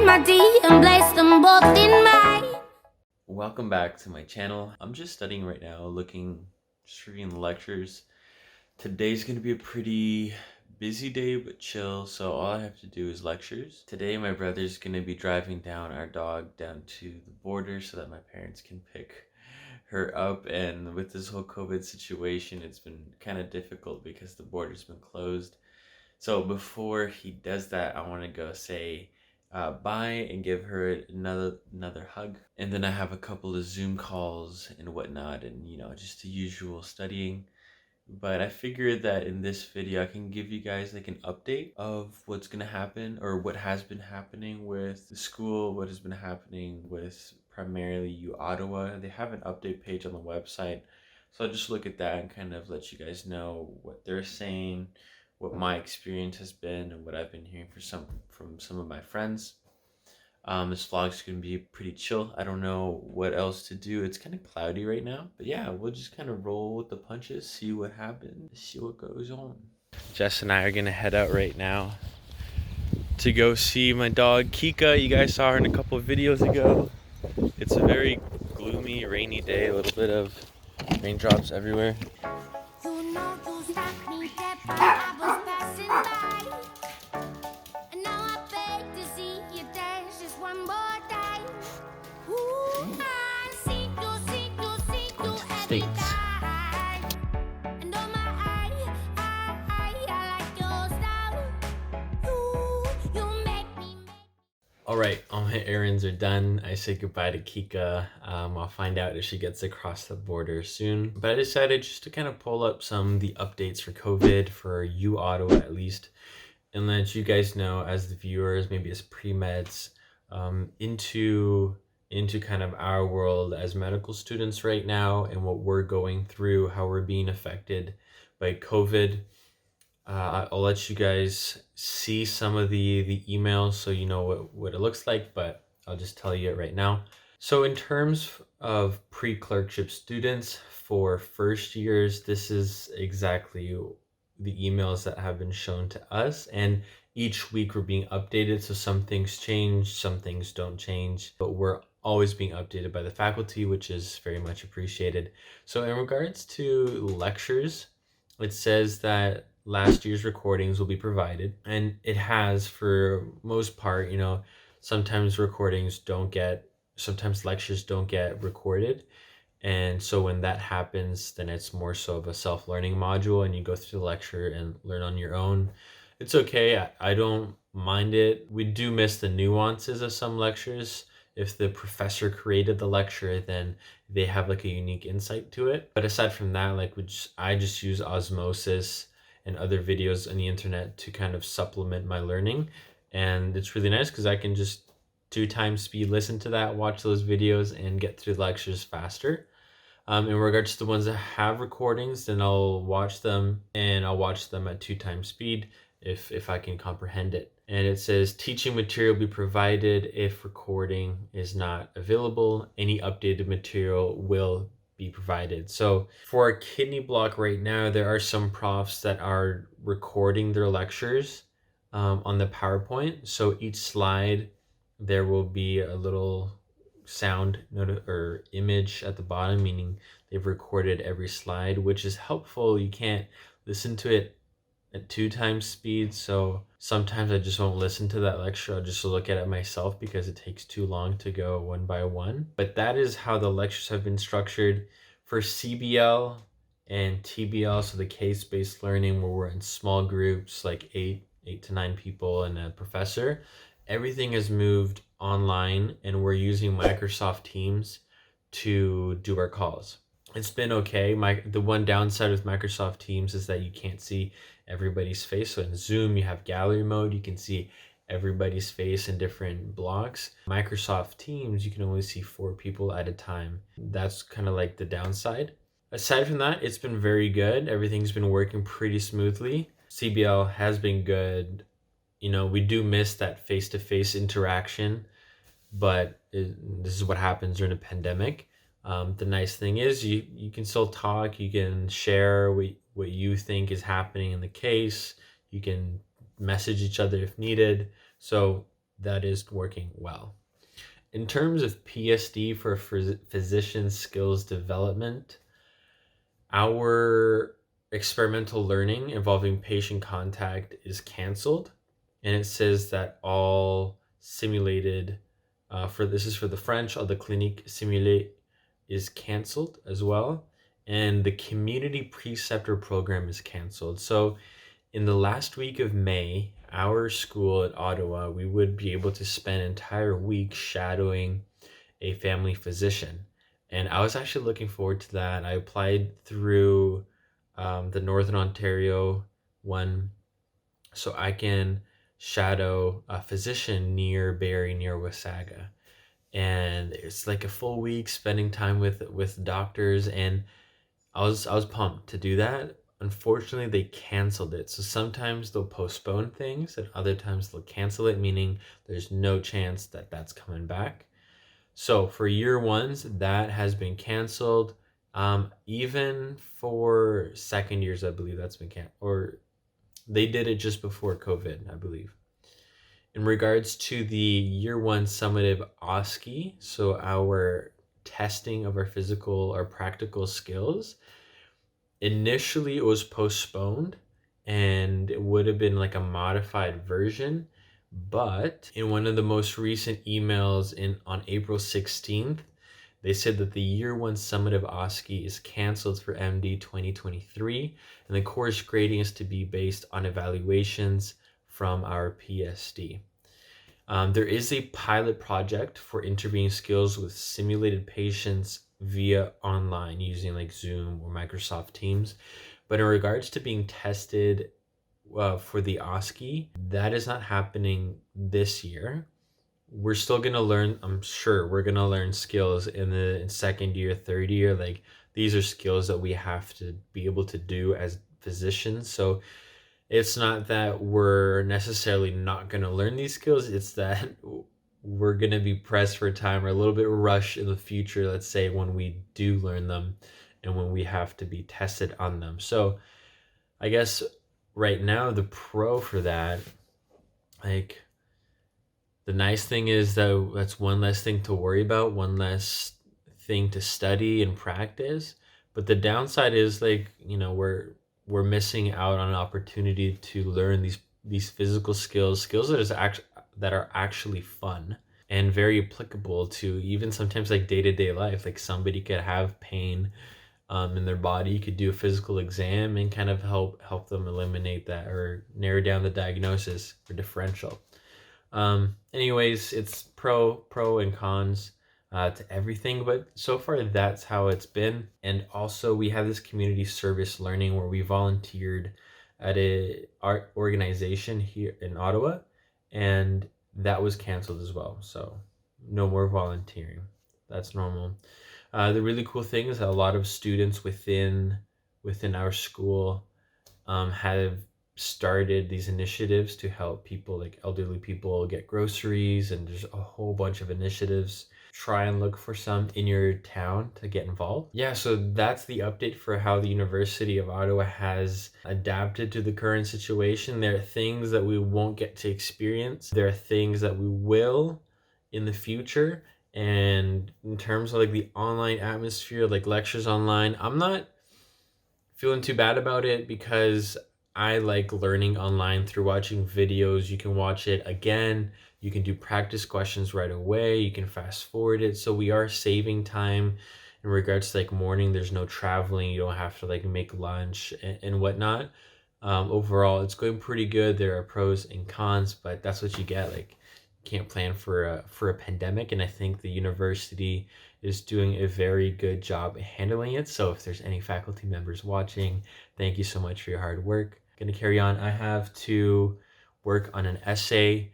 my D and place them both in mine. Welcome back to my channel. I'm just studying right now, just reading the lectures. Today's gonna be a pretty busy day, but chill, so all I have to do is lectures. Today my brother's gonna be driving our dog down to the border so that my parents can pick her up, and with this whole COVID situation, it's been kind of difficult because the border's been closed. So before he does that, I want to go say bye and give her another hug, and then I have a couple of Zoom calls and whatnot, and just the usual studying. But I figured that in this video I can give you guys like an update of what's gonna happen, or what has been happening with the school, what has been happening with primarily uOttawa. They have an update page on the website, so I'll just look at that and kind of let you guys know what they're saying, what my experience has been, and what I've been hearing from some of my friends. This vlog's gonna be pretty chill. I don't know what else to do. It's kind of cloudy right now, but yeah, we'll just kind of roll with the punches, see what happens, see what goes on. Jess and I are gonna head out right now to go see my dog Kika. You guys saw her in a couple of videos ago. It's a very gloomy, rainy day, a little bit of raindrops everywhere. You know you stopped me dead when I was passing by. And now I beg to see you dance just one more time. Ooh, I see you every time. And oh my, I like your style. You make me. All right, all my errands are done. I say goodbye to Kika. I'll find out if she gets across the border soon. But I decided just to kind of pull up some of the updates for COVID for uOttawa at least, and let you guys know as the viewers, maybe as pre-meds, into kind of our world as medical students right now and what we're going through, how we're being affected by COVID. I'll let you guys see some of the emails so you know what it looks like, but I'll just tell you it right now. So in terms of pre-clerkship students for first years, this is exactly the emails that have been shown to us, and each week we're being updated. So some things change, some things don't change, but we're always being updated by the faculty, which is very much appreciated. So in regards to lectures, it says that last year's recordings will be provided, and it has for most part. Sometimes lectures don't get recorded, and so when that happens, then it's more so of a self-learning module, and you go through the lecture and learn on your own. It's okay. I don't mind it. We do miss the nuances of some lectures. If the professor created the lecture, then they have like a unique insight to it. But aside from that, I just use osmosis and other videos on the internet to kind of supplement my learning. And it's really nice because I can just 2x speed listen to that, watch those videos, and get through the lectures faster. In regards to the ones that have recordings, then I'll watch them, and I'll watch them at 2x speed if I can comprehend it. And it says teaching material be provided if recording is not available. Any updated material will be provided. So for a kidney block right now, there are some profs that are recording their lectures on the PowerPoint. So each slide, there will be a little sound or image at the bottom, meaning they've recorded every slide, which is helpful. You can't listen to it at 2x speed, so sometimes I just won't listen to that lecture. I'll just look at it myself because it takes too long to go one by one. But that is how the lectures have been structured for CBL and TBL, so the case-based learning, where we're in small groups, like 8 to 9 people and a professor. Everything has moved online, and we're using Microsoft Teams to do our calls. It's been okay. The one downside with Microsoft Teams is that you can't see everybody's face. So in Zoom, you have gallery mode. You can see everybody's face in different blocks. Microsoft Teams, you can only see 4 people at a time. That's kind of like the downside. Aside from that, it's been very good. Everything's been working pretty smoothly. CBL has been good. We do miss that face-to-face interaction, but this is what happens during a pandemic. The nice thing is you can still talk, you can share what you think is happening in the case, you can message each other if needed. So that is working well. In terms of PSD for physician skills development, our experimental learning involving patient contact is canceled, and it says that all simulated for this is for the French, all the clinique simulé is canceled as well, and the community preceptor program is canceled. So in the last week of May, our school at Ottawa, we would be able to spend an entire week shadowing a family physician. And I was actually looking forward to that. I applied through the Northern Ontario one so I can shadow a physician near Barrie, near Wasaga. And it's like a full week spending time with doctors, and I was pumped to do that. Unfortunately, they canceled it. So sometimes they'll postpone things, and other times they'll cancel it, meaning there's no chance that that's coming back. So for year ones, that has been canceled. Even for second years, I believe that's been canceled, or they did it just before COVID, I believe. In regards to the year one summative OSCE, so our testing of our physical or practical skills, initially it was postponed and it would have been like a modified version, but in one of the most recent emails on April 16th, they said that the year one summative OSCE is canceled for MD 2023, and the course grading is to be based on evaluations from our PSD. There is a pilot project for interviewing skills with simulated patients via online using like Zoom or Microsoft Teams. But in regards to being tested for the OSCE, that is not happening this year. We're still going to learn, I'm sure we're going to learn skills in the second year, third year. Like these are skills that we have to be able to do as physicians. So it's not that we're necessarily not going to learn these skills. It's that we're going to be pressed for time or a little bit rushed in the future, let's say, when we do learn them and when we have to be tested on them. So I guess right now, the pro for that, like, the nice thing is that that's one less thing to worry about, one less thing to study and practice. But the downside is like, we're missing out on an opportunity to learn these physical skills that are actually fun and very applicable to even sometimes like day-to-day life. Like somebody could have pain in their body. You could do a physical exam and kind of help them eliminate that or narrow down the diagnosis or differential. Anyways, it's pro and cons to everything, but so far that's how it's been. And also we have this community service learning where we volunteered at a art organization here in Ottawa, and that was canceled as well. So no more volunteering. That's normal. The really cool thing is that a lot of students within our school have started these initiatives to help people, like elderly people, get groceries, and there's a whole bunch of initiatives. Try and look for some in your town to get involved. Yeah, so that's the update for how the University of Ottawa has adapted to the current situation. There are things that we won't get to experience. There are things that we will in the future. And in terms of like the online atmosphere, like lectures online, I'm not feeling too bad about it because I like learning online through watching videos. You can watch it again. You can do practice questions right away. You can fast forward it. So we are saving time in regards to like morning. There's no traveling. You don't have to like make lunch and whatnot. Overall, it's going pretty good. There are pros and cons, but that's what you get. Like, you can't plan for a pandemic, and I think the university is doing a very good job handling it. So if there's any faculty members watching, thank you so much for your hard work. Gonna carry on. I have to work on an essay.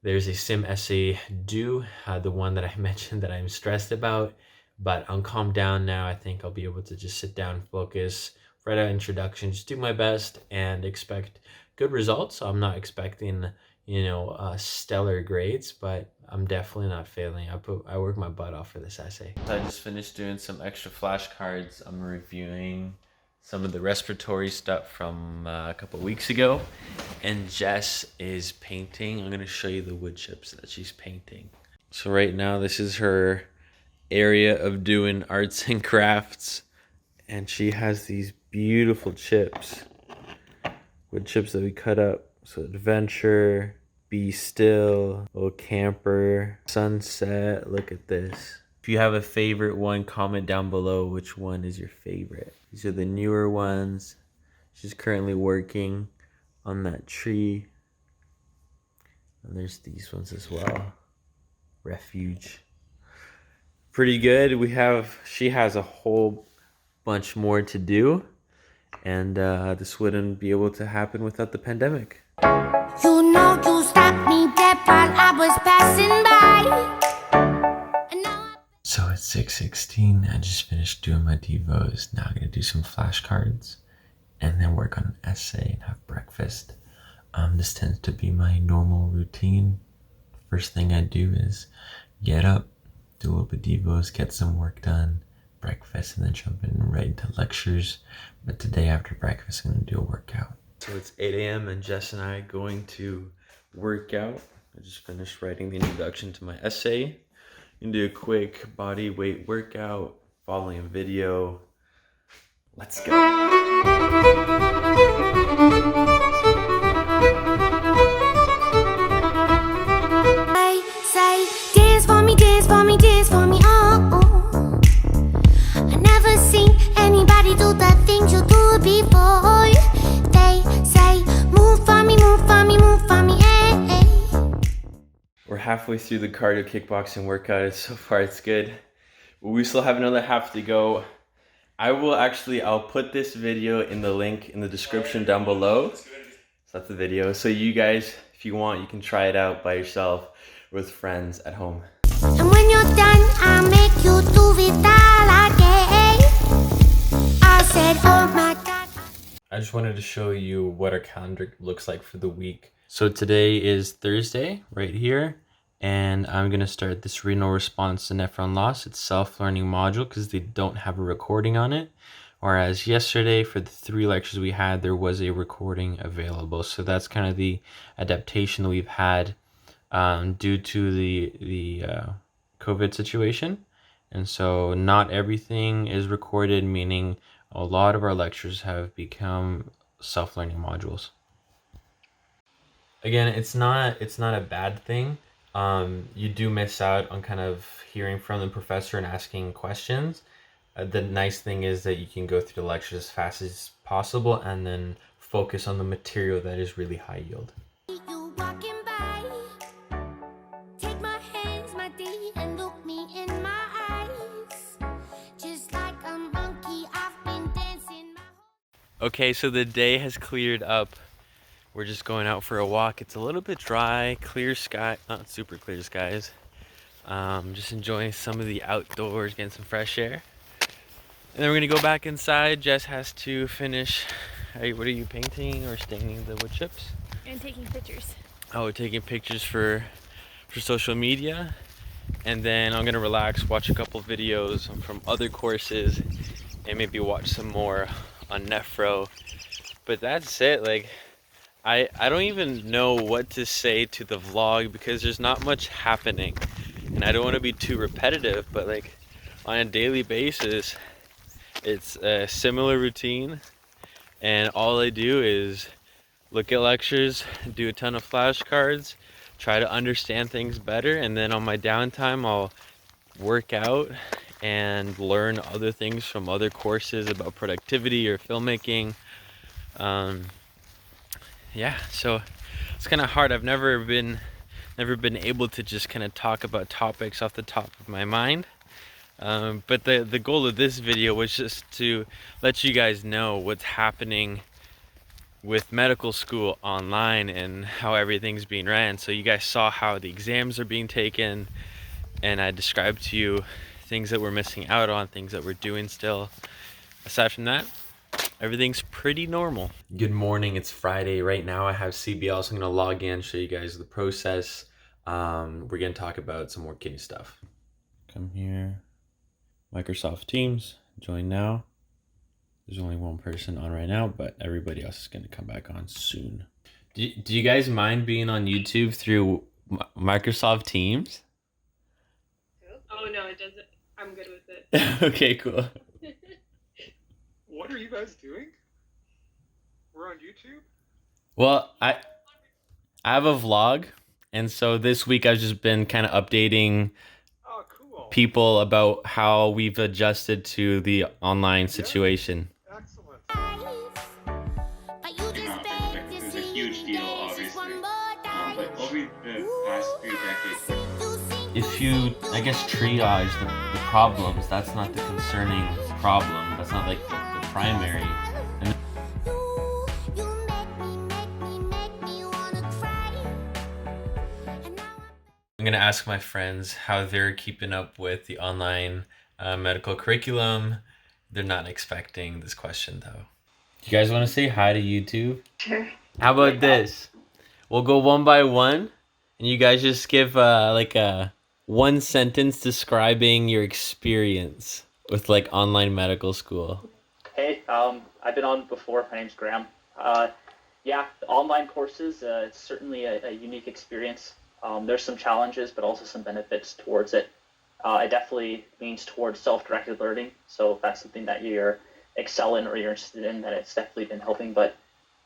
There's a sim essay due, the one that I mentioned that I'm stressed about, but I'm calmed down now. I think I'll be able to just sit down, focus, write out introduction, just do my best and expect good results. So I'm not expecting, stellar grades, but I'm definitely not failing. I work my butt off for this essay. I just finished doing some extra flashcards. I'm reviewing some of the respiratory stuff from a couple weeks ago. And Jess is painting. I'm going to show you the wood chips that she's painting. So right now, this is her area of doing arts and crafts. And she has these beautiful chips. Wood chips that we cut up. So Adventure, Be Still, Little Camper, Sunset. Look at this. If you have a favorite one, comment down below which one is your favorite. These are the newer ones. She's currently working on that tree. And there's these ones as well. Refuge. Pretty good. She has a whole bunch more to do. And this wouldn't be able to happen without the pandemic. You know you stopped me dead while I was passing by. So it's 6:16. I just finished doing my devos. Now I'm gonna do some flashcards and then work on an essay and have breakfast. This tends to be my normal routine. First thing I do is get up, do a little bit of devos, get some work done, breakfast, and then jump in right into lectures. But today after breakfast, I'm gonna do a workout. So it's 8 a.m. and Jess and I are going to work out. I just finished writing the introduction to my essay. You can do a quick body weight workout, following a video. Let's go. Say, dance for me, dance for me, dance for me, oh, oh. I never seen anybody do the things you do before. They say, move for me, move for me, move for me, hey, hey. We're halfway through the cardio kickboxing workout. So far it's good. But we still have another half to go. I'll put this video in the link in the description down below. So that's the video. So you guys, if you want, you can try it out by yourself with friends at home. And when you're done, I'll make you do it all again. I said, oh my God. I just wanted to show you what our calendar looks like for the week. So today is Thursday right here, and I'm going to start this renal response to nephron loss. It's self-learning module because they don't have a recording on it. Whereas yesterday for the 3 lectures we had, there was a recording available. So that's kind of the adaptation that we've had due to the COVID situation. And so not everything is recorded, meaning a lot of our lectures have become self-learning modules. Again, it's not a bad thing. You do miss out on kind of hearing from the professor and asking questions. The nice thing is that you can go through the lectures as fast as possible and then focus on the material that is really high yield. You walking by, take my hands, my D, and look me in my eyes. Just like a monkey, I've been dancing my whole. Okay, so the day has cleared up. We're just going out for a walk. It's a little bit dry, clear sky, not super clear skies. Just enjoying some of the outdoors, getting some fresh air. And then we're gonna go back inside. Jess has to finish, what are you painting or staining the wood chips? And taking pictures. Oh, we're taking pictures for social media. And then I'm gonna relax, watch a couple videos from other courses, and maybe watch some more on Nephro. But that's it, like, I don't even know what to say to the vlog because there's not much happening. And I don't want to be too repetitive, but like on a daily basis, it's a similar routine. And all I do is look at lectures, do a ton of flashcards, try to understand things better. And then on my downtime, I'll work out and learn other things from other courses about productivity or filmmaking. Yeah, so it's kind of hard. I've never been able to just kind of talk about topics off the top of my mind. But the goal of this video was just to let you guys know what's happening with medical school online and how everything's being ran. So you guys saw how the exams are being taken, and I described to you things that we're missing out on, things that we're doing still. Aside from that, everything's pretty normal. Good morning, it's Friday. Right now I have CBL, so I'm gonna log in, show you guys the process. We're gonna talk about some more kidney stuff. Come here, Microsoft Teams, join now. There's only one person on right now, but everybody else is going to come back on soon. Do you guys mind being on YouTube through Microsoft Teams? Oh no, it doesn't. I'm good with it. Okay, cool. What are you guys doing? We're on YouTube? Well, I have a vlog, and so this week I've just been kind of updating Oh, cool. people about how we've adjusted to the online situation. Excellent. But you just beg to It was a see huge you deal, dance just obviously. one more time. But over the past few decades, If you, I guess, triage the problems, that's not the concerning problem. That's not like the primary. And You make me wanna cry. And now I'm gonna ask my friends how they're keeping up with the online medical curriculum. They're not expecting this question though. You guys want to say hi to YouTube? Sure. How about this? We'll go one by one, and you guys just give like a one sentence describing your experience with like online medical school. Hey, I've been on before. My name's Graham. Yeah, the online courses, it's certainly a unique experience. There's some challenges, but also some benefits towards it. It definitely leans towards self-directed learning. So if that's something that you're excelling or you're interested in, then it's definitely been helping. But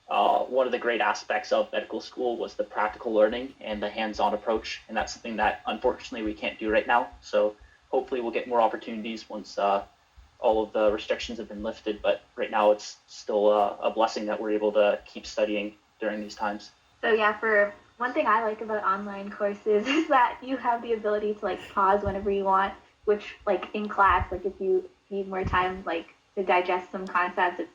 one of the great aspects of medical school was the practical learning and the hands-on approach. And that's something that unfortunately we can't do right now. So hopefully we'll get more opportunities once all of the restrictions have been lifted, but right now it's still a blessing that we're able to keep studying during these times. So yeah, for one thing I like about online courses is that you have the ability to like pause whenever you want, which like in class, like if you need more time like to digest some concepts, it's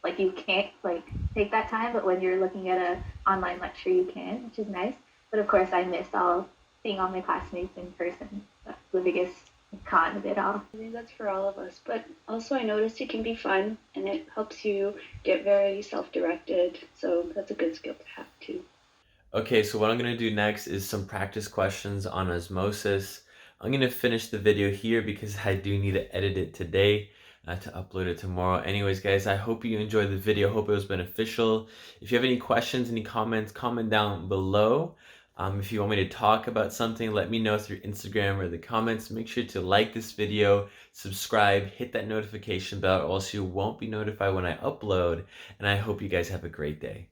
like you can't like take that time, but when you're looking at a online lecture you can, which is nice. But of course I miss seeing all my classmates in person. That's the biggest con of it all. I think that's for all of us, but also I noticed it can be fun and it helps you get very self-directed, so that's a good skill to have too. Okay, so what I'm gonna do next is some practice questions on osmosis. I'm gonna finish the video here because I do need to edit it today to upload it tomorrow. Anyways, guys, I hope you enjoyed the video. Hope it was beneficial. If you have any questions, any comments, comment down below. If you want me to talk about something, let me know through Instagram or the comments. Make sure to like this video, subscribe, hit that notification bell, or else you won't be notified when I upload. And I hope you guys have a great day.